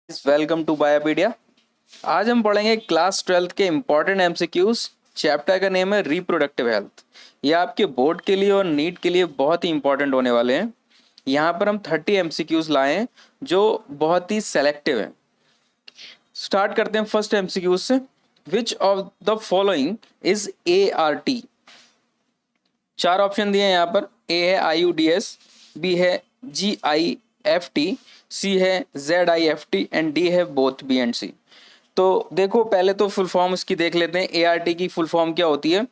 Welcome to बायोपीडिया। आज हम पढ़ेंगे क्लास 12th के इम्पोर्टेंट एमसीक्यूज। चैप्टर का नेम है रिप्रोडक्टिव हेल्थ। ये आपके बोर्ड के लिए और नीट के लिए बहुत ही इंपॉर्टेंट होने वाले हैं। यहाँ पर हम 30 एमसीक्यूज लाए हैं जो बहुत ही सेलेक्टिव हैं। स्टार्ट करते हैं फर्स्ट एमसीक्यूज से। विच of the following is ART? चार ऑप्शन दिए हैं यहाँ पर। ए है IUDS, बी है GIFT, सी है ZIFT एंड डी है बोथ बी एंड सी। तो देखो, पहले तो फुल फॉर्म इसकी देख लेते हैं। ART की फुल फॉर्म क्या होती है?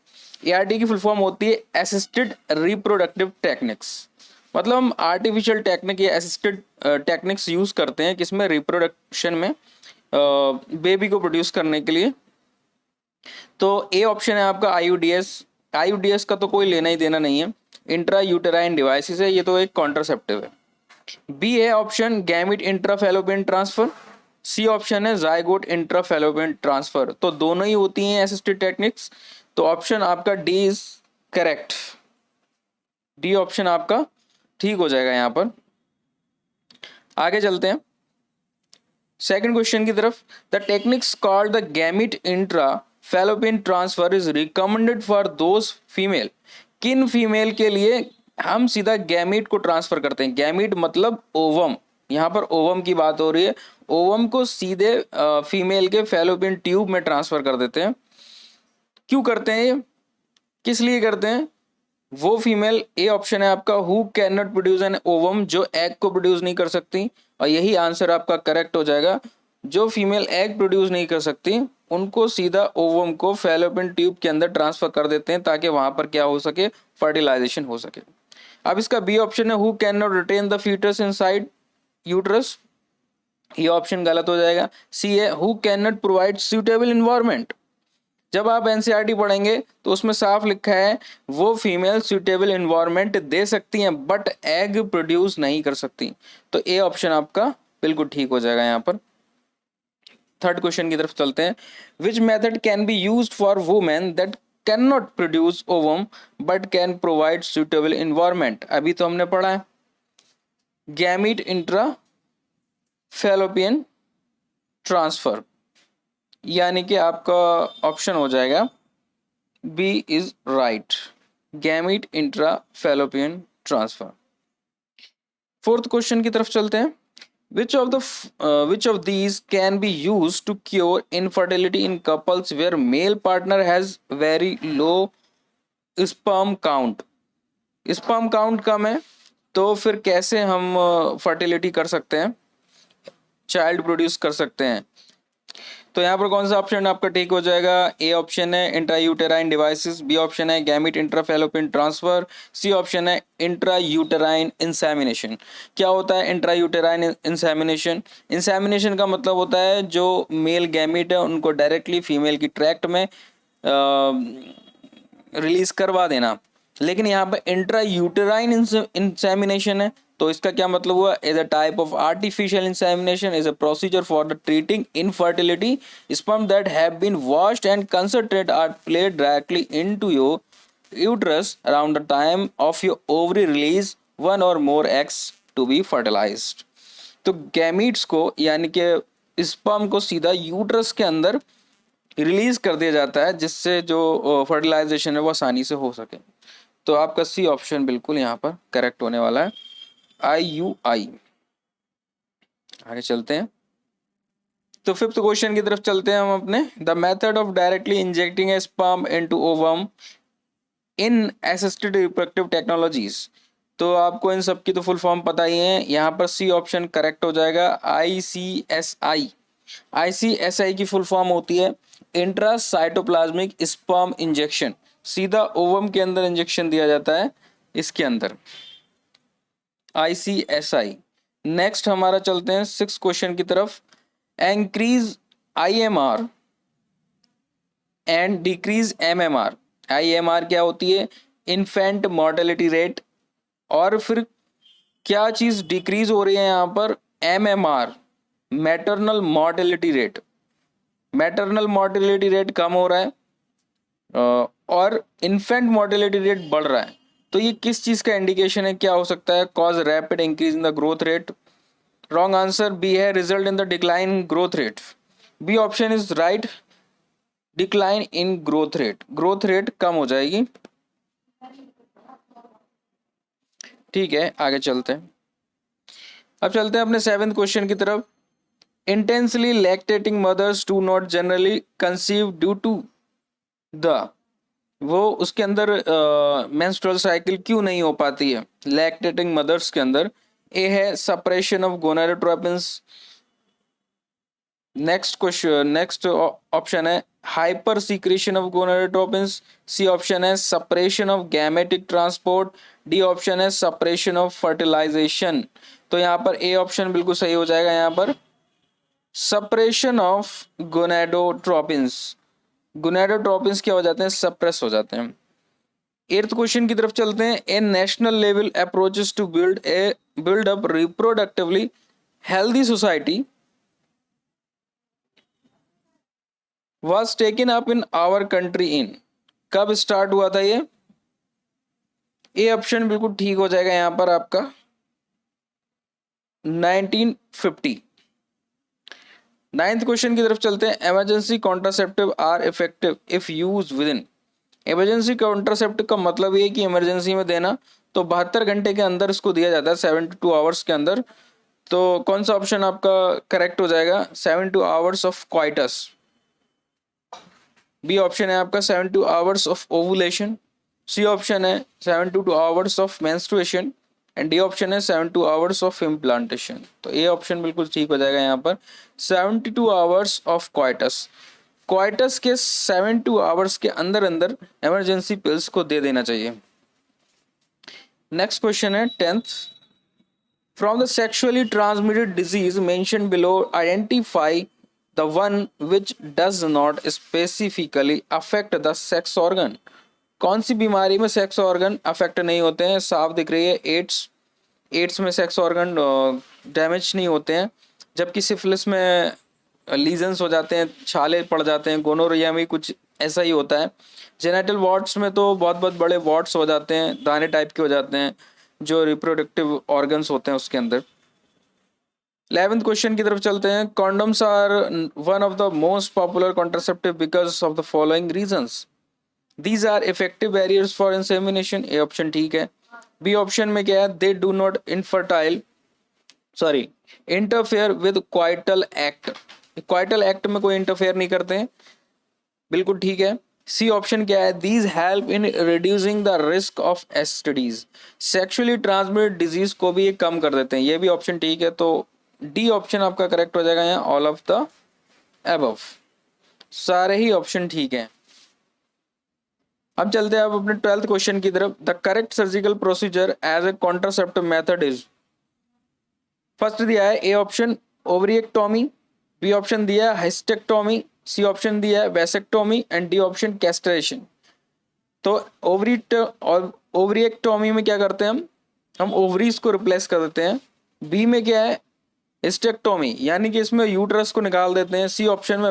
ART की फुल फॉर्म होती है असिस्टेड रिप्रोडक्टिव टेक्निक्स। मतलब हम आर्टिफिशियल टेक्निक या असिस्टेड टेक्निक्स यूज करते हैं किसमें? रिप्रोडक्शन में, बेबी को प्रोड्यूस करने के लिए। तो ए ऑप्शन है आपका IUDS। IUDS का तो कोई लेना ही देना नहीं है, इंट्रा यूटेराइन डिवाइसेस है, ये तो एक कॉन्ट्रासेप्टिव है। बी है option gamete intrafallopian transfer. C option है जाइगोट इंट्राफेलोपियन ट्रांसफर। तो दोनों ही होती हैं असिस्टेड टेक्निक्स। तो ऑप्शन आपका D is correct. D option आपका ठीक हो जाएगा। यहां पर आगे चलते हैं सेकंड क्वेश्चन की तरफ। The techniques called the gamete intra fallopian transfer is recommended for those female. किन फीमेल के लिए हम सीधा गैमिट को ट्रांसफर करते हैं? गैमिट मतलब ओवम, यहाँ पर ओवम की बात हो रही है। ओवम को सीधे फीमेल के फैलोपियन ट्यूब में ट्रांसफर कर देते हैं। क्यों करते हैं ये, किस लिए करते हैं? वो फीमेल, ए ऑप्शन है आपका, who can not produce an ovum, जो एग को प्रोड्यूस नहीं कर सकती। और यही आंसर आपका करेक्ट हो जाएगा। जो फीमेल एग प्रोड्यूस नहीं कर सकती उनको सीधा ओवम को फैलोपियन ट्यूब के अंदर ट्रांसफर कर देते हैं ताकि वहां पर क्या हो सके? फर्टिलाइजेशन हो सके। अब इसका बी ऑप्शन है who can not retain the foetus inside uterus. ये ऑप्शन गलत हो जाएगा। सी है who can not provide suitable environment. जब आप एनसीईआरटी पढ़ेंगे तो उसमें साफ लिखा है वो फीमेल सुटेबल इन्वायरमेंट दे सकती हैं बट एग प्रोड्यूस नहीं कर सकती। तो ए ऑप्शन आपका बिल्कुल ठीक हो जाएगा। यहाँ पर थर्ड क्वेश्चन की तरफ चलते हैं। Which method can be used for women that can not produce ovum but can provide suitable environment? अभी तो हमने पढ़ा है गैमीट इंट्रा फैलोपियन ट्रांसफर, यानी कि आपका ऑप्शन हो जाएगा B is right, gamete intra fallopian transfer. Fourth question की तरफ चलते हैं। which of these can be used to cure infertility in couples where male partner has very low sperm count? sperm count कम है तो फिर कैसे हम फर्टिलिटी कर सकते हैं, चाइल्ड प्रोड्यूस कर सकते हैं? तो यहाँ पर कौन सा ऑप्शन आपका ठीक हो जाएगा? ए ऑप्शन है इंट्रायूटेराइन डिवाइसेस, बी ऑप्शन है gamete intrafallopian transfer, C option है इंट्रायूटेराइन इंसेमिनेशन। क्या होता है इंट्रायूटेराइन इंसेमिनेशन? इंसेमिनेशन का मतलब होता है जो मेल गैमिट है उनको डायरेक्टली फीमेल की ट्रैक्ट में रिलीज करवा देना। लेकिन यहाँ पर इंट्रायूटेराइन इंसेमिनेशन है, तो इसका क्या मतलब हुआ? Is a type of artificial insemination, is a procedure for the treating infertility. Sperm that have been washed and concentrated are placed directly into your uterus around the time of your ovary release one or more eggs to be fertilised. तो gametes को यानी कि sperm को सीधा uterus के अंदर release कर दिया जाता है जिससे जो फर्टिलाइजेशन है वो आसानी से हो सके। तो आपका सी ऑप्शन बिल्कुल यहाँ पर करेक्ट होने वाला है, IUI। आगे चलते हैं तो फिफ्थ क्वेश्चन की तरफ चलते हैं हम अपने। The method of directly injecting A sperm into ovum in assisted reproductive technologies. तो आपको इन सब की तो फुल फॉर्म पता ही है। यहाँ पर सी ऑप्शन करेक्ट हो जाएगा, ICSI। ICSI की फुल फॉर्म होती है इंट्रासाइटोप्लाज्मिक स्पर्म इंजेक्शन। सीधा ओवम के अंदर इंजेक्शन दिया जाता है इसके अंदर, ICSI। नेक्स्ट हमारा चलते हैं सिक्स क्वेश्चन की तरफ। Increase IMR and decrease MMR। IMR क्या होती है? Infant mortality rate. और फिर क्या चीज डिक्रीज हो रही है यहाँ पर? MMR, maternal mortality rate. Maternal mortality rate कम हो रहा है और इन्फेंट मॉर्टेलिटी रेट बढ़ रहा है। तो ये किस चीज का इंडिकेशन है? क्या हो सकता है? Cause rapid increase in the growth rate, wrong answer B है result in the decline in growth rate. B option is right, decline in growth rate कम हो जाएगी। ठीक है, आगे चलते हैं। अब चलते हैं अपने 7th क्वेश्चन की तरफ। Intensely lactating mothers do not generally conceive due to the, वो उसके अंदर मेंस्ट्रुअल साइकिल क्यों नहीं हो पाती है लैक्टेटिंग मदर्स के अंदर। ए है suppression of gonadotropins, next option है hyper secretion of gonadotropins, C option है suppression of gametic transport, D option है सप्रेशन ऑफ फर्टिलाइजेशन। तो यहाँ पर ए ऑप्शन बिल्कुल सही हो जाएगा। यहाँ पर सप्रेशन ऑफ गोनाडोट्रोपिन्स, गोनाडोट्रोपिन्स क्या हो जाते हैं, सप्रेस हो जाते हैं। 8th क्वेश्चन की तरफ चलते हैं। A national level approaches to build up reproductively healthy society was taken up in our country in, कब स्टार्ट हुआ था ये। ए ऑप्शन बिल्कुल ठीक हो जाएगा यहां पर आपका 1950। 9th क्वेश्चन की तरफ चलते हैं। Emergency contraceptive are effective if use within, emergency contraceptive का मतलब ये कि इमरजेंसी में देना तो 72 घंटे के अंदर इसको दिया जाता है, 72 आवर्स के अंदर। तो कौन सा ऑप्शन आपका करेक्ट हो जाएगा, 72 hours of coitus. B option है आपका 72 hours of ovulation, C option है 72 hours of menstruation and D option है 72 आवर्स ऑफ इम्प्लांटेशन। तो ए ऑप्शन बिल्कुल ठीक हो जाएगा यहाँ पर 72 आवर्स ऑफ क्वाइटस। क्वाइटस के 72 आवर्स के अंदर अंदर इमरजेंसी पिल्स को दे देना चाहिए। नेक्स्ट क्वेश्चन है 10th। From the sexually transmitted disease mention below identify the one which does not specifically affect the sex organ। कौन सी बीमारी में सेक्स ऑर्गन अफेक्ट नहीं होते हैं, साफ दिख रही है एड्स में सेक्स ऑर्गन डैमेज नहीं होते हैं, जबकि सिफिलिस में लीजन्स हो जाते हैं, छाले पड़ जाते हैं, गोनोरिया में कुछ ऐसा ही होता है। जेनेटल वार्ड्स में तो बहुत बहुत बड़े वार्ड्स हो जाते हैं, दाने टाइप के हो जाते हैं जो रिप्रोडक्टिव ऑर्गन्स होते हैं उसके अंदर। 11th क्वेश्चन की तरफ चलते हैं। Condoms are one of the most popular contraceptive because of the following reasons. These are effective barriers for insemination, A option ठीक है। बी ऑप्शन में क्या है, they do not interfere with coital act, coital act में कोई interfere नहीं करते हैं, बिल्कुल ठीक है। सी ऑप्शन क्या है, these help in reducing the risk of STDs, sexually transmitted disease को भी ये कम कर देते हैं, ये भी ऑप्शन ठीक है। तो डी ऑप्शन आपका करेक्ट हो जाएगा यहाँ, ऑल ऑफ द अबव, सारे ही ऑप्शन ठीक हैं। अब चलते हैं अब अपने 12th क्वेश्चन की तरफ। The correct surgical procedure as a contraceptive method is, first दिया है A option ovariectomy, B option दिया है हिस्टेक्टोमी, सी ऑप्शन दिया है vasectomy and D option castration. तो ओवरिएक्टोमी में क्या करते हैं हम ओवरीज को रिप्लेस कर देते हैं। बी में क्या है, हिस्टेक्टोमी यानी कि इसमें यूट्रस को निकाल देते हैं। सी ऑप्शन में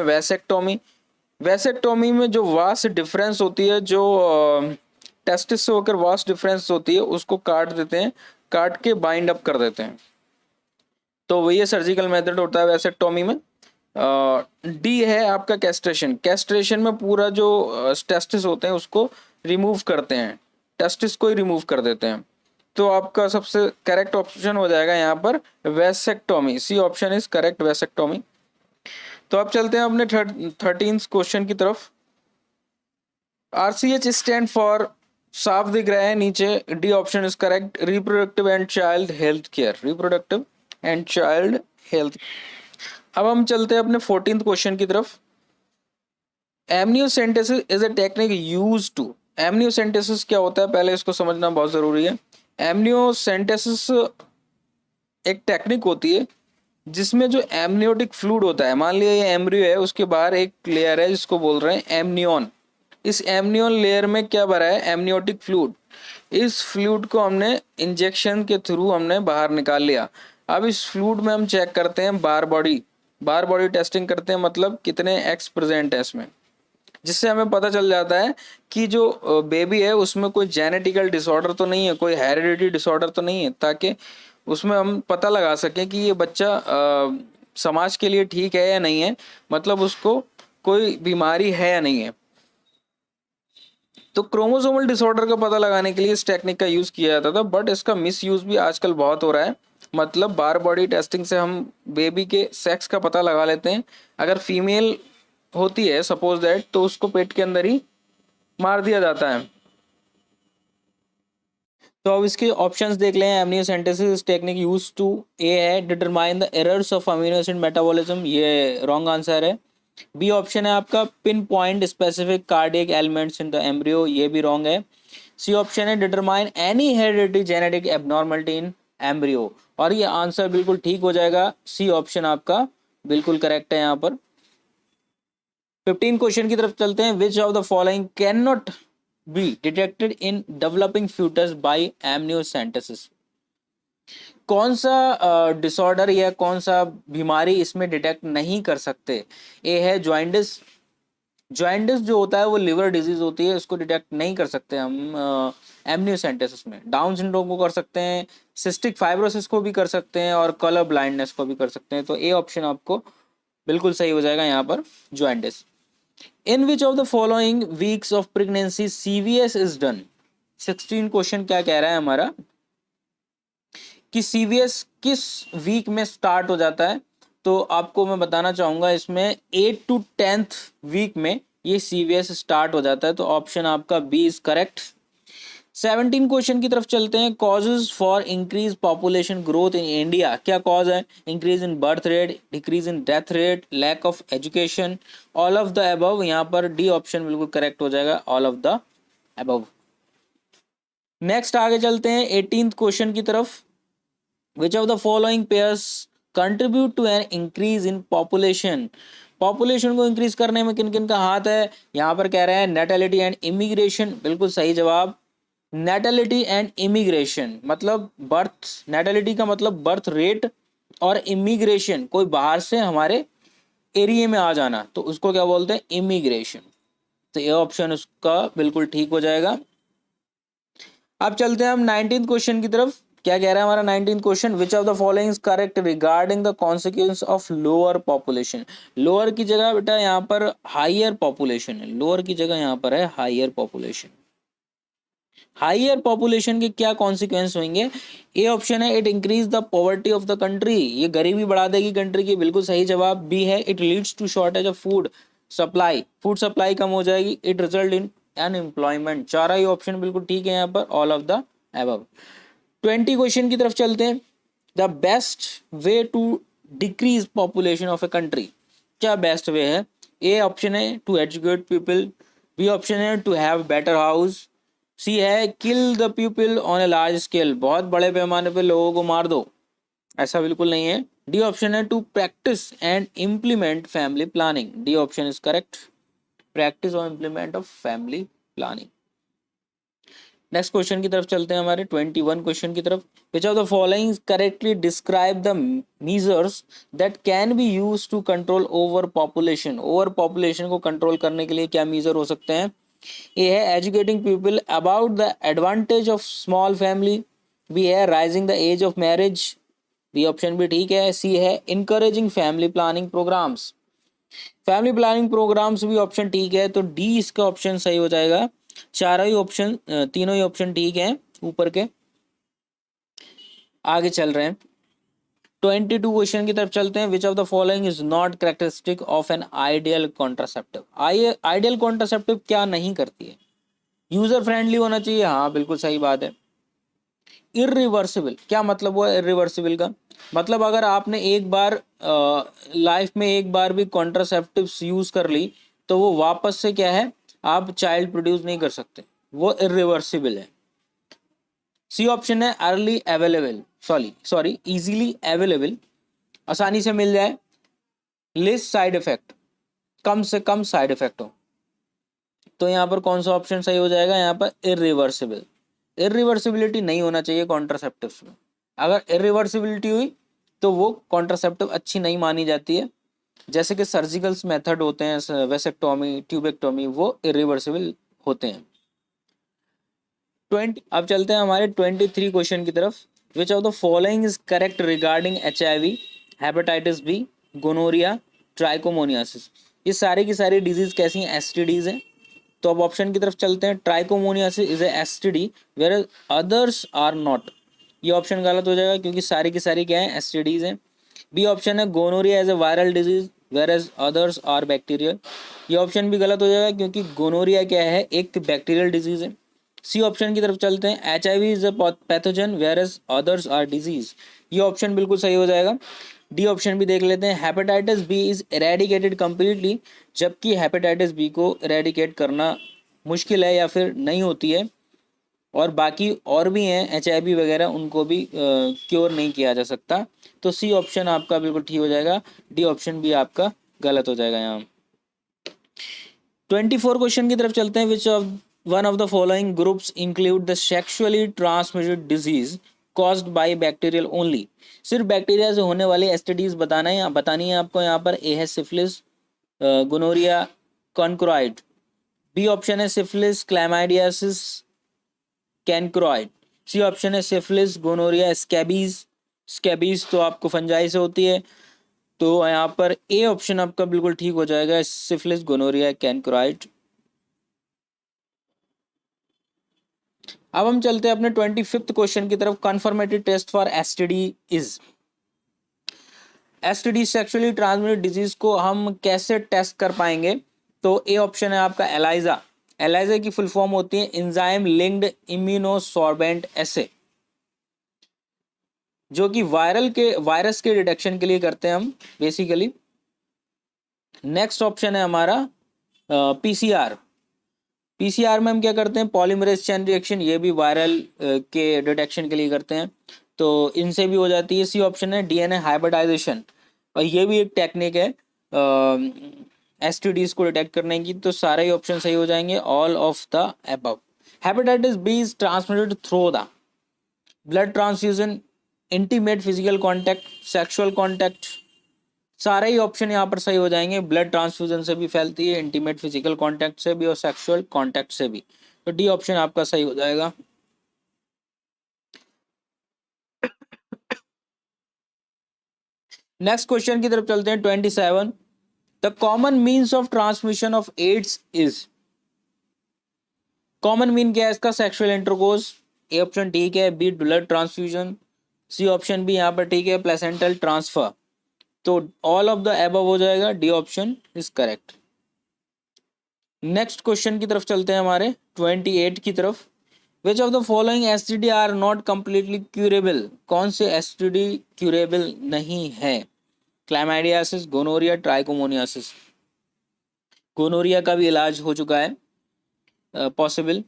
वेसेक्टोमी में जो वास्ट डिफरेंस होती है, जो टेस्टिस से होकर वास्ट डिफरेंस होती है, उसको काट देते हैं, काट के बाइंड अप कर देते हैं। तो ये सर्जिकल मेथड होता है वेसेक्टोमी में। डी है आपका कैस्ट्रेशन में पूरा जो टेस्टिस होते हैं उसको रिमूव करते हैं, टेस्टिस को ही रिमूव कर देते हैं। तो आपका सबसे करेक्ट ऑप्शन हो जाएगा यहाँ पर vasectomy, C option is correct vasectomy. तो अब चलते हैं अपने 13th क्वेश्चन की तरफ। RCH स्टैंड फॉर, साफ दिख रहा है नीचे, D option is correct, reproductive and child health care, reproductive and child health. अब हम चलते हैं अपने 14th क्वेश्चन की तरफ। Amniocentesis is a technique use to, amniocentesis क्या होता है पहले इसको समझना बहुत जरूरी है। एमनियोसेंटेसिस एक टेक्निक होती है जिसमें जो एमनियोटिक फ्लूइड होता है, मान लिया ये एम्ब्रियो है, उसके बाहर एक लेयर है जिसको बोल रहे हैं एमनियन। इस एमनियन लेयर में क्या भरा है, एमनियोटिक फ्लूइड। इस फ्लूइड को हमने इंजेक्शन के थ्रू हमने बाहर निकाल लिया। अब इस फ्लूइड में हम चेक करते हैं बार बॉडी टेस्टिंग करते हैं, मतलब कितने एक्स प्रेजेंट है इसमें, जिससे हमें पता चल जाता है कि जो बेबी है उसमें कोई जेनेटिकल डिसऑर्डर तो नहीं है, कोई हेरिडिटी डिसऑर्डर तो नहीं है, ताकि उसमें हम पता लगा सकें कि ये बच्चा समाज के लिए ठीक है या नहीं है, मतलब उसको कोई बीमारी है या नहीं है। तो क्रोमोसोमल डिसऑर्डर का पता लगाने के लिए इस टेक्निक का यूज किया जाता था, बट इसका मिस यूज भी आजकल बहुत हो रहा है। मतलब बार बॉडी टेस्टिंग से हम बेबी के सेक्स का पता लगा लेते हैं। अगर फीमेल होती है सपोज दैट, तो उसको पेट के अंदर ही मार दिया जाता है। तो अब इसके ऑप्शंस देख लें। एमनियोसेंटेसिस टेक्निक यूज टू, ए है determine the errors of amino acid metabolism, ये रॉन्ग आंसर है। बी ऑप्शन है आपका pin point specific cardiac elements in the embryo, ये भी रॉन्ग है। सी ऑप्शन है determine any hereditary genetic abnormality इन एम्ब्रियो, और ये आंसर बिल्कुल ठीक हो जाएगा। सी ऑप्शन आपका बिल्कुल करेक्ट है यहाँ पर। 15 क्वेश्चन की तरफ चलते हैं। Which of the following can not be detected in developing foetus by amniocentesis, कौन सा डिसऑर्डर या कौन सा बीमारी इसमें डिटेक्ट नहीं कर सकते। ए है ज्वाइंटिस, ज्वाइंटिस जो होता है वो लिवर डिजीज होती है, इसको डिटेक्ट नहीं कर सकते हम एमनियोसेंटेसिस में। डाउन सिंड्रोम को कर सकते हैं, सिस्टिक फाइब्रोसिस को भी कर सकते हैं, और कलर ब्लाइंडनेस को भी कर सकते हैं। तो ए ऑप्शन आपको बिल्कुल सही हो जाएगा यहाँ पर, ज्वाइंटिस। In which of the following weeks of pregnancy CVS is done, 16 question क्या कह रहा है हमारा कि सीवीएस किस वीक में स्टार्ट हो जाता है। तो आपको मैं बताना चाहूंगा इसमें 8 to 10th वीक में ये सीवीएस स्टार्ट हो जाता है। तो ऑप्शन आपका बी इज करेक्ट। 17 क्वेश्चन की तरफ चलते हैं। Causes for increase population growth in India, क्या कॉज है। Increase in birth rate, decrease in death rate, lack of education, all of the above. यहाँ पर डी ऑप्शन बिल्कुल करेक्ट हो जाएगा, all of the above. Next आगे चलते हैं 18th क्वेश्चन की तरफ। Which of the following pairs contribute to an increase in population, population को इंक्रीज करने में किन किन का हाथ है। यहाँ पर कह रहे हैं नेटेलिटी एंड इमिग्रेशन, बिल्कुल सही जवाब। नेटेलिटी एंड इमिग्रेशन मतलब बर्थ, नेटेलिटी का मतलब बर्थ रेट, और इमिग्रेशन कोई बाहर से हमारे एरिया में आ जाना, तो उसको क्या बोलते हैं, इमिग्रेशन। तो ये ऑप्शन उसका बिल्कुल ठीक हो जाएगा। अब चलते हैं हम 19th क्वेश्चन की तरफ। क्या कह रहा है हमारा 19th question, which of the following is correct regarding the consequence of lower population. Lower की जगह बेटा यहाँ पर हाइयर पॉपुलेशन है, लोअर की जगह यहाँ पर है हाइयर पॉपुलेशन। हाइयर पॉपुलेशन के क्या कॉन्सिक्वेंस होंगे। ए ऑप्शन है it increase the poverty of the country, ये गरीबी बढ़ा देगी कंट्री की, बिल्कुल सही जवाब। बी है it leads to shortage of food supply, food supply कम हो जाएगी। इट रिजल्ट इन अनएम्प्लॉयमेंट, चारा ही ऑप्शन बिल्कुल ठीक है यहाँ पर, all of the above. 20 question की तरफ चलते हैं। The best way to decrease population of a country, क्या बेस्ट वे है। ए ऑप्शन है to educate people, B option है to have better house, C है kill the people on a large scale, बहुत बड़े पैमाने पे लोगों को मार दो, ऐसा बिल्कुल नहीं है। डी ऑप्शन है to practise and implement family planning, D option is correct, practice और implement of family planning. Next question की तरफ चलते हैं हमारे 21 क्वेश्चन की तरफ। Which of the following correctly describe the measures that can be used to control over population, over population को control करने के लिए क्या मेजर हो सकते हैं। ए है educating people about the advantage of small family, B है rising the age of marriage, B option भी ठीक है। सी है encouraging family planning programmes, family planning programmes भी ऑप्शन ठीक है। तो डी इसका ऑप्शन सही हो जाएगा। चारों ही ऑप्शन, तीनों ही ऑप्शन ठीक है ऊपर के। आगे चल रहे हैं 22 क्वेश्चन की तरफ चलते हैं। Which of the following is not characteristic of an ideal contraceptive, ideal contraceptive क्या नहीं करती है। यूजर फ्रेंडली होना चाहिए, हाँ बिल्कुल सही बात है। इरिवर्सिबल, क्या मतलब हुआ इरिवर्सिबल का मतलब, अगर आपने एक बार लाइफ में एक बार भी कॉन्ट्रासेप्टिव्स यूज कर ली, तो वो वापस से क्या है, आप चाइल्ड प्रोड्यूस नहीं कर सकते, वो इरिवर्सिबल है। सी ऑप्शन है early available, sorry easily available, आसानी से मिल जाए। लेस साइड इफेक्ट, कम से कम साइड इफेक्ट हो। तो यहाँ पर कौन सा ऑप्शन सही हो जाएगा, यहाँ पर इरिवर्सिबल। इरिवर्सिबिलिटी नहीं होना चाहिए कॉन्ट्रासेप्टिव्स में, अगर इरिवर्सिबिलिटी हुई तो वो कॉन्ट्रासेप्टिव अच्छी नहीं मानी जाती है। जैसे कि सर्जिकल मेथड होते हैं, वेसेक्टोमी, ट्यूबेक्टोमी, वो इरिवर्सिबल होते हैं। अब चलते हैं हमारे 23 क्वेश्चन की तरफ। Which of the following is correct regarding HIV, hepatitis B, gonorrhoea, trichomoniasis. ये सारी की सारी डिजीज कैसी हैं? STDs हैं। तो अब ऑप्शन की तरफ चलते हैं। Trichomoniasis is a STD where others are not. ये ऑप्शन गलत हो जाएगा क्योंकि सारी की सारी क्या है? STDs हैं। बी ऑप्शन है gonorrhoea as a viral disease whereas others are bacterial. ये ऑप्शन भी गलत हो जाएगा क्योंकि गोनोरिया क्या है? एक बैक्टीरियल डिजीज है। सी ऑप्शन की तरफ चलते हैं। HIV is a pathogen whereas others are disease. ये ऑप्शन बिल्कुल सही हो जाएगा। डी ऑप्शन भी देख लेते हैं। Hepatitis B is eradicated completely, जबकि हेपेटाइटिस बी को इरेडिकेट करना मुश्किल है या फिर नहीं होती है, और बाकी और भी हैं HIV वगैरह, उनको भी क्योर नहीं किया जा सकता। तो सी ऑप्शन आपका बिल्कुल ठीक हो जाएगा। डी ऑप्शन भी आपका गलत हो जाएगा। यहाँ 24 क्वेश्चन की तरफ चलते हैं। Which of one of the following groups include the sexually transmitted disease caused by bacterial only. सिर्फ बैक्टीरिया से होने वाली STDs बतानी है आपको। यहाँ पर ए है सिफिलिस, गोनोरिया, कॉन्क्रोइड। बी ऑप्शन है सिफिलिस, क्लैमाइडियासिस, कैनक्रोइड। सी ऑप्शन है सिफिलिस, गोनोरिया, स्कैबीज। स्कैबीज तो आपको फंजाई से होती है, तो यहाँ पर ए ऑप्शन आपका बिल्कुल ठीक हो जाएगा, सिफिलिस, गोनोरिया, कैनक्रोइड। अब हम चलते हैं अपने 25th क्वेश्चन की तरफ। Confirmatory test for STD is. STD sexually transmitted disease को हम कैसे टेस्ट कर पाएंगे? तो ए ऑप्शन है आपका एलाइजा। एलाइजा की फुल फॉर्म होती है एंजाइम लिंक्ड इम्यूनोसॉर्बेंट एसे, जो कि वायरस के डिटेक्शन के लिए करते हैं हम बेसिकली। नेक्स्ट ऑप्शन है हमारा PCR। PCR में हम क्या करते हैं? पॉलीमरेज चेन रिएक्शन, ये भी वायरल के डिटेक्शन के लिए करते हैं, तो इनसे भी हो जाती है। सी ऑप्शन है DNA हाइब्रिडाइजेशन, और ये भी एक टेक्निक है STDs को डिटेक्ट करने की। तो सारे ही ऑप्शन सही हो जाएंगे, all of the above. Hepatitis B is transmitted through the blood transfusion, intimate physical contact, sexual contact. सारे ही ऑप्शन यहाँ पर सही हो जाएंगे। ब्लड ट्रांसफ्यूजन से भी फैलती है, इंटीमेट फिजिकल कांटेक्ट से भी, और सेक्सुअल कांटेक्ट से भी। तो डी ऑप्शन आपका सही हो जाएगा। नेक्स्ट क्वेश्चन की तरफ चलते हैं। 27 the common means of transmission of AIDS is. Common mean क्या है इसका? Sexual intercourse. ए ऑप्शन ठीक है। B blood transfusion. C option भी यहाँ पर ठीक है, प्लेसेंटल ट्रांसफर। तो ऑल ऑफ द अबव हो जाएगा, D option is correct. Next question की तरफ चलते हैं हमारे 28 की तरफ। Which of the following STD are not completely curable. कौन से STD क्यूरेबल नहीं है? क्लैमाइडियासिस, गोनोरिया, ट्राइकोमोनियासिस। गोनोरिया का भी इलाज हो चुका है पॉसिबल।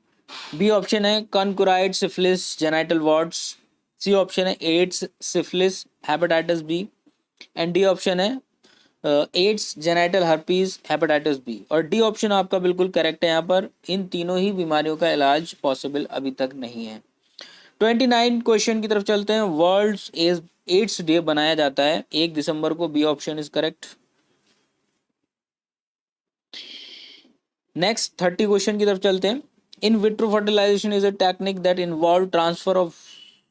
बी ऑप्शन है chancroid, syphilis, genital warts. C option है AIDS, syphilis, hepatitis B. And D option है AIDS, genital herpes, hepatitis B. और डी ऑप्शन आपका बिल्कुल करेक्ट है। यहाँ पर इन तीनों ही बीमारियों का इलाज पॉसिबल अभी तक नहीं है। 29 क्वेश्चन की तरफ चलते हैं। वर्ल्ड एड्स डे बनाया जाता है 1 दिसंबर को। B option is correct. Next 30 question की तरफ चलते हैं। In vitro fertilisation is a technique that involve transfer of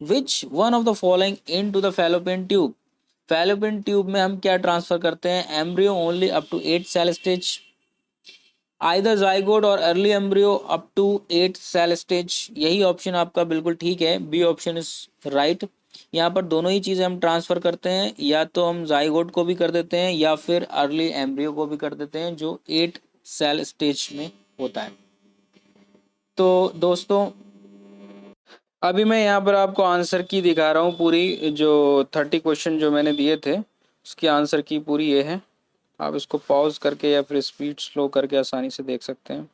which one of the following into the fallopian tube. Fallopian tube में हम क्या ट्रांसफर करते हैं? Embryo only up to 8 cell stage, either zygote और early embryo up to 8 cell stage. यही option आपका बिल्कुल ठीक है, बी ऑप्शन इज राइट। यहाँ पर दोनों ही चीज़ें हम ट्रांसफर करते हैं, या तो हम जाइगोट को भी कर देते हैं या फिर अर्ली एम्ब्रियो को भी कर देते हैं, जो 8 सेल स्टेज में होता है। तो दोस्तों अभी मैं यहाँ पर आपको आंसर की दिखा रहा हूँ पूरी, जो 30 क्वेश्चन जो मैंने दिए थे उसकी आंसर की पूरी ये है। आप इसको पॉज करके या फिर स्पीड स्लो करके आसानी से देख सकते हैं।